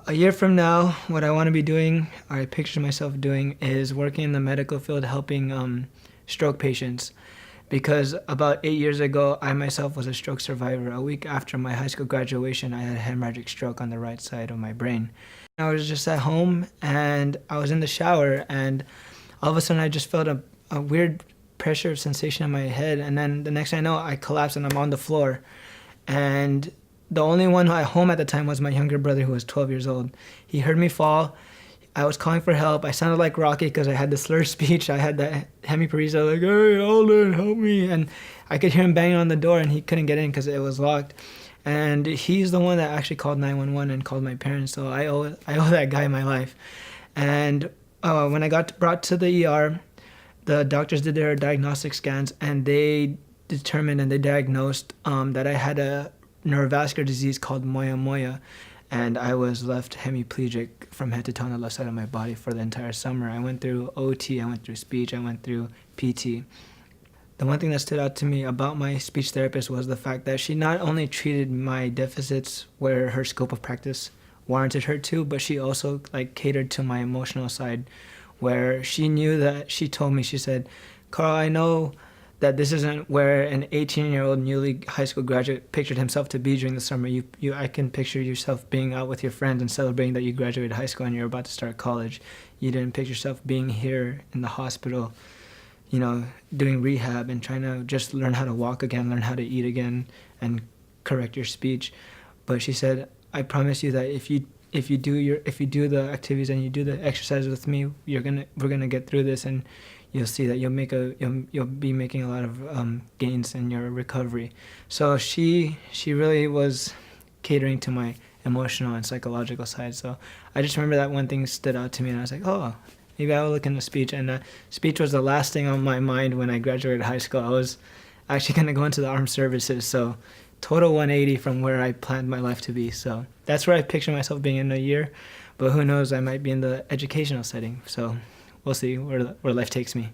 A year from now, what I want to be doing, or I picture myself doing, is working in the medical field helping stroke patients. Because about 8 years ago, I myself was a stroke survivor. A week after my high school graduation, I had a hemorrhagic stroke on the right side of my brain. I was just at home and I was in the shower, and all of a sudden I just felt a weird pressure sensation in my head. And then the next thing I know, I collapsed and I'm on the floor. And the only one at home at the time was my younger brother, who was 12 years old. He heard me fall. I was calling for help. I sounded like Rocky because I had the slurred speech. I had that hemiparesia, like, "Hey, Alden, help me." And I could hear him banging on the door, and he couldn't get in because it was locked. And he's the one that actually called 911 and called my parents, so I owe that guy my life. And when I got brought to the ER, the doctors did their diagnostic scans, and they determined and they diagnosed that I had a neurovascular disease called moya moya, and I was left hemiplegic from head to toe on the left side of my body for the entire summer. I went through OT, I went through speech, I went through PT. The one thing that stood out to me about my speech therapist was the fact that she not only treated my deficits where her scope of practice warranted her to, but she also catered to my emotional side, where she knew that she told me, she said, "Carl, I know that this isn't where an 18-year-old newly high school graduate pictured himself to be during the summer. I can picture yourself being out with your friends and celebrating that you graduated high school and you're about to start college. You didn't picture yourself being here in the hospital, doing rehab and trying to just learn how to walk again, learn how to eat again, and correct your speech." But she said, "I promise you that if you do the activities and you do the exercises with me, we're gonna get through this, and you'll see that you'll be making a lot of gains in your recovery." So she really was catering to my emotional and psychological side. So I just remember that one thing stood out to me, and I was like, oh, maybe I will look into speech. And speech was the last thing on my mind when I graduated high school. I was actually going to go into the armed services, so total 180 from where I planned my life to be. So that's where I picture myself being in a year, but who knows, I might be in the educational setting. So we'll see where life takes me.